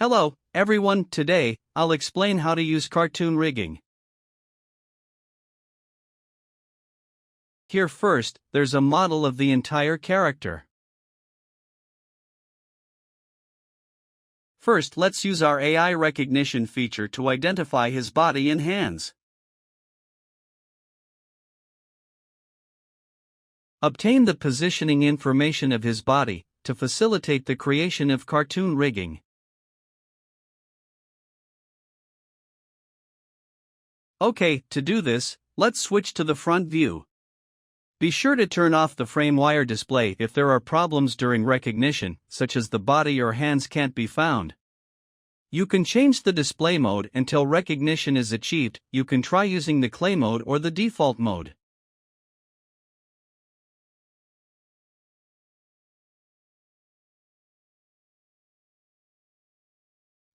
Hello, everyone. Today, I'll explain how to use cartoon rigging. Here first, there's a model of the entire character. First, let's use our AI recognition feature to identify his body and hands. Obtain the positioning information of his body to facilitate the creation of cartoon rigging. Okay, to do this, let's switch to the front view. Be sure to turn off the frame wire display if there are problems during recognition, such as the body or hands can't be found. You can change the display mode until recognition is achieved. You can try using the clay mode or the default mode.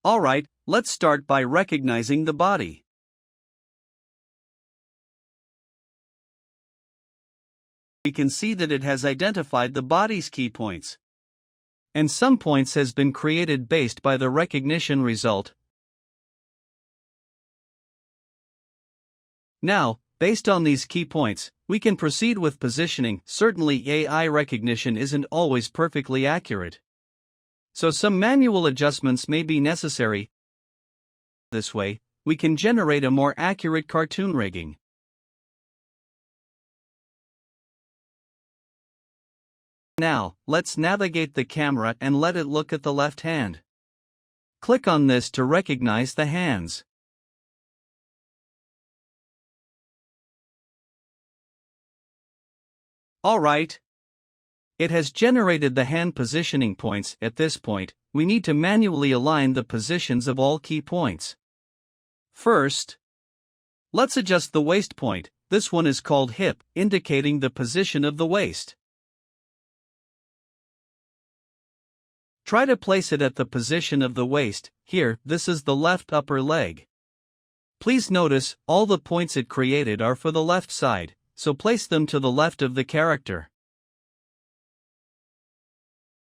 Alright, let's start by recognizing the body. We can see that it has identified the body's key points. And some points has been created based by the recognition result. Now, based on these key points, we can proceed with positioning. Certainly AI recognition isn't always perfectly accurate, so some manual adjustments may be necessary. This way, we can generate a more accurate cartoon rigging. Now, let's navigate the camera and let it look at the left hand. Click on this to recognize the hands. Alright. It has generated the hand positioning points. At this point, we need to manually align the positions of all key points. First, let's adjust the waist point. This one is called hip, indicating the position of the waist. Try to place it at the position of the waist. Here, this is the left upper leg. Please notice, all the points it created are for the left side, so place them to the left of the character.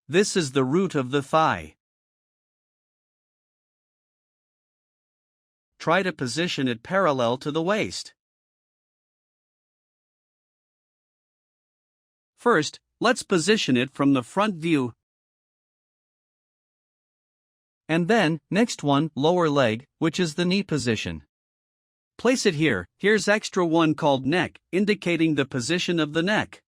This is the root of the thigh. Try to position it parallel to the waist. First, let's position it from the front view. And then, next one, lower leg, which is the knee position. Place it here. Here's extra one called neck, indicating the position of the neck.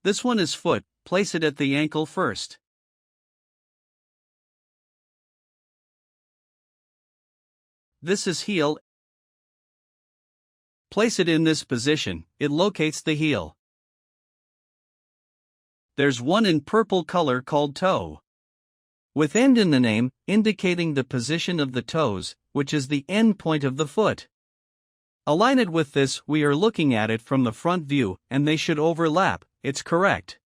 This one is foot. Place it at the ankle first. This is heel. Place it in this position. It locates the heel. There's one in purple color called toe, with end in the name, indicating the position of the toes, which is the end point of the foot. Align it with this. We are looking at it from the front view, and they should overlap. It's correct.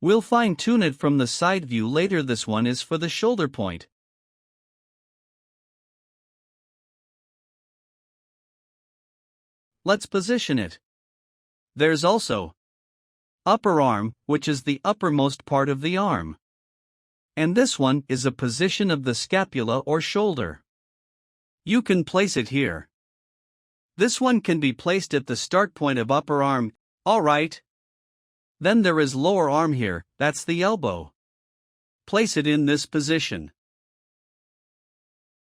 We'll fine-tune it from the side view later. This one is for the shoulder point. Let's position it. There's also upper arm, which is the uppermost part of the arm. And this one is a position of the scapula or shoulder. You can place it here. This one can be placed at the start point of upper arm. Alright. Then there is lower arm here, that's the elbow. Place it in this position.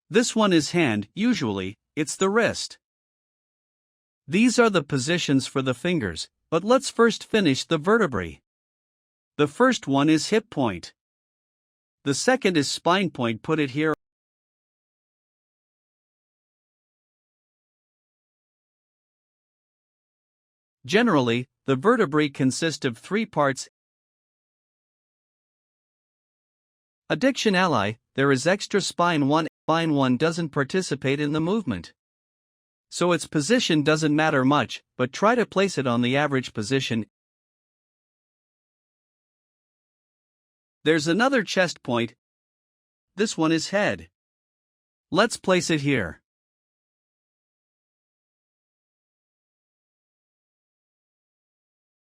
This one is hand. Usually, it's the wrist. These are the positions for the fingers, but let's first finish the vertebrae. The first one is hip point. The second is spine point. Put it here. Generally, the vertebrae consist of three parts. Addiction ally, there is extra spine 1. Spine 1 doesn't participate in the movement, so its position doesn't matter much, but try to place it on the average position. There's another chest point. This one is head. Let's place it here.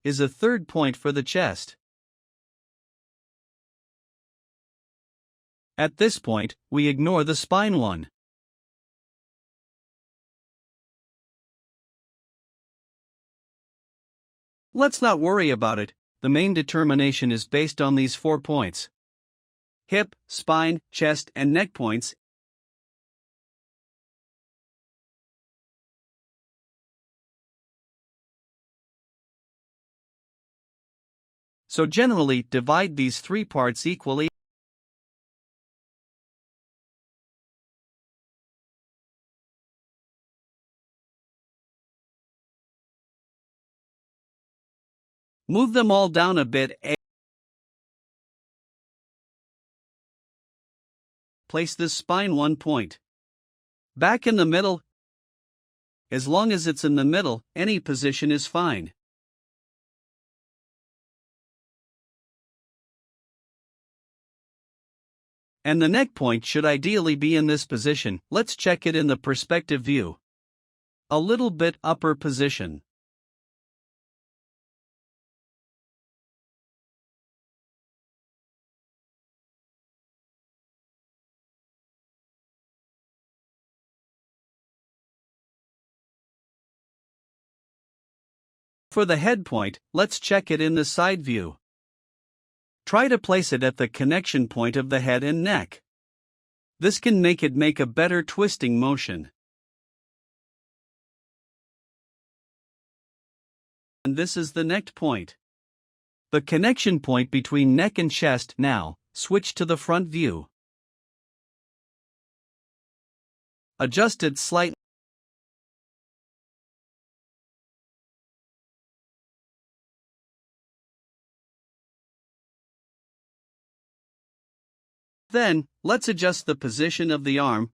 is a third point for the chest. At this point, we ignore the spine one. Let's not worry about it, the main determination is based on these 4 points: hip, spine, chest, and neck points. So generally, divide these 3 parts equally. Move them all down a bit. Place this spine 1 point back in the middle. As long as it's in the middle, any position is fine. And the neck point should ideally be in this position. Let's check it in the perspective view. A little bit upper position. For the head point, let's check it in the side view. Try to place it at the connection point of the head and neck. This can make it make a better twisting motion. And this is the neck point. The connection point between neck and chest. Now, switch to the front view. Adjust it slightly. Then, let's adjust the position of the arm.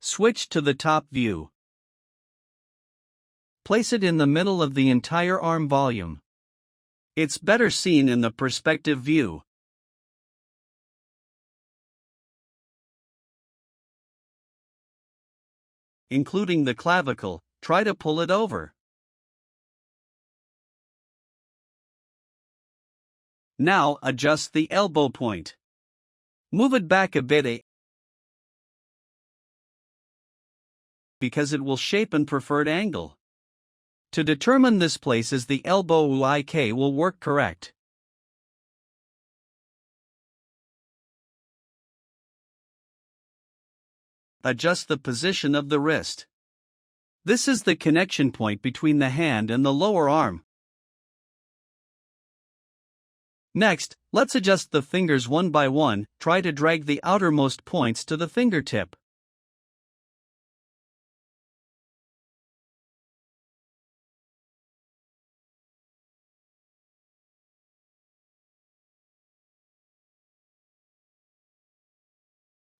Switch to the top view. Place it in the middle of the entire arm volume. It's better seen in the perspective view. Including the clavicle, try to pull it over. Now adjust the elbow point. Move it back a bit because it will shape an preferred angle. To determine this place is the elbow IK will work correct. Adjust the position of the wrist. This is the connection point between the hand and the lower arm. Next, let's adjust the fingers one by one. Try to drag the outermost points to the fingertip.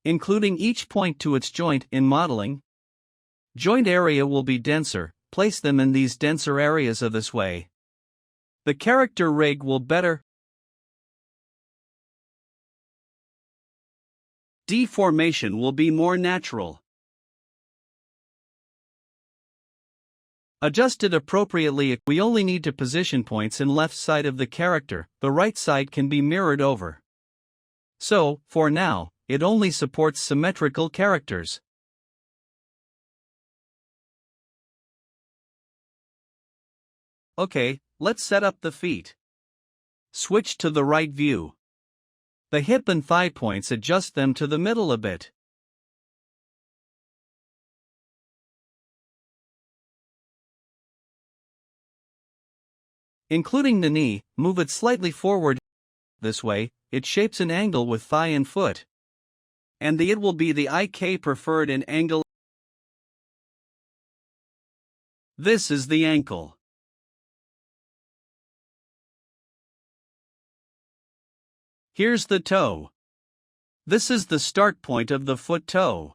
Including each point to its joint. In modeling, joint area will be denser. Place them in these denser areas of this way. The character rig will better. Deformation will be more natural. Adjusted appropriately. We only need to position points in left side of the character. The right side can be mirrored over. So, for now, it only supports symmetrical characters. Okay, let's set up the feet. Switch to the right view. The hip and thigh points, adjust them to the middle a bit. Including the knee, move it slightly forward. This way, it shapes an angle with thigh and foot. And it will be the IK preferred in angle. This is the ankle. Here's the toe. This is the start point of the foot toe.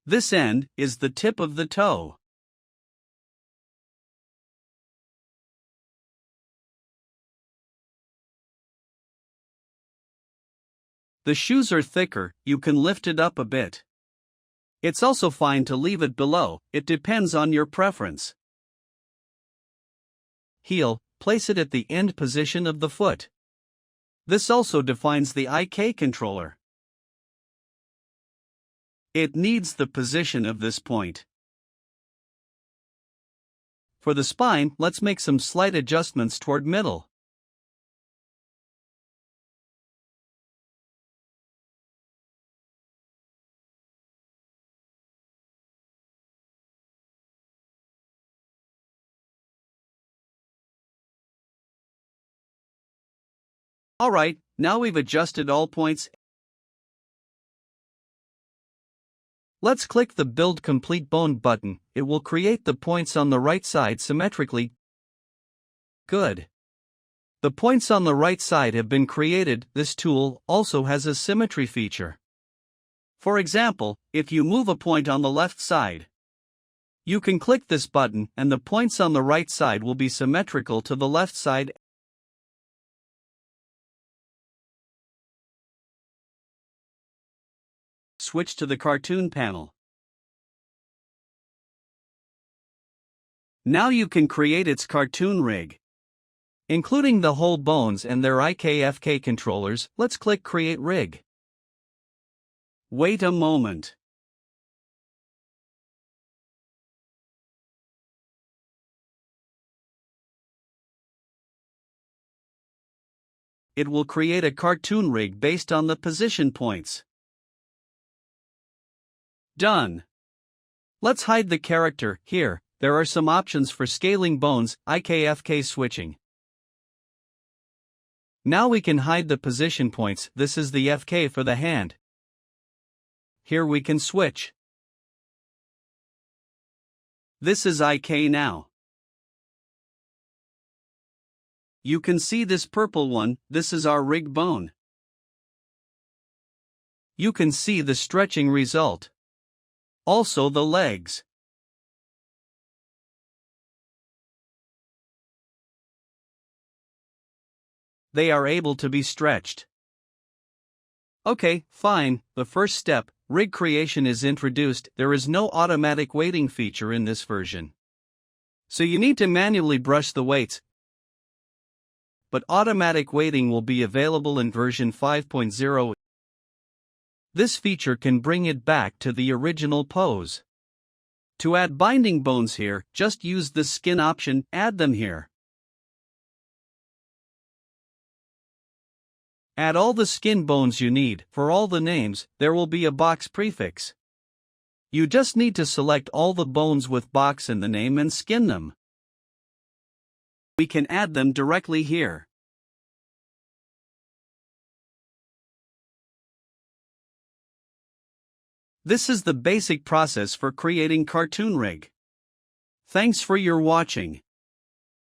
This end is the tip of the toe. the shoes are thicker, you can lift it up a bit. It's also fine to leave it below, it depends on your preference. Heel, place it at the end position of the foot. This also defines the IK controller. It needs the position of this point. For the spine, let's make some slight adjustments toward middle. Alright, now we've adjusted all points. Let's click the Build Complete Bone button, it will create the points on the right side symmetrically. Good. The points on the right side have been created. This tool also has a symmetry feature. For example, if you move a point on the left side, you can click this button and the points on the right side will be symmetrical to the left side. Switch to the cartoon panel. Now you can create its cartoon rig. Including the whole bones and their IKFK controllers, let's click Create Rig. Wait a moment. It will create a cartoon rig based on the position points. Done. Let's hide the character. Here, there are some options for scaling bones, IKFK switching. Now we can hide the position points. This is the FK for the hand. Here we can switch. This is IK now. You can see this purple one, this is our rig bone. You can see the stretching result. Also the legs. They are able to be stretched. Okay, fine, the first step, rig creation is introduced. There is no automatic weighting feature in this version. So you need to manually brush the weights. But automatic weighting will be available in version 5.0. This feature can bring it back to the original pose. To add binding bones here, just use the skin option, add them here. Add all the skin bones you need. For all the names, there will be a box prefix. You just need to select all the bones with box in the name and skin them. We can add them directly here. This is the basic process for creating cartoon rig. Thanks for your watching.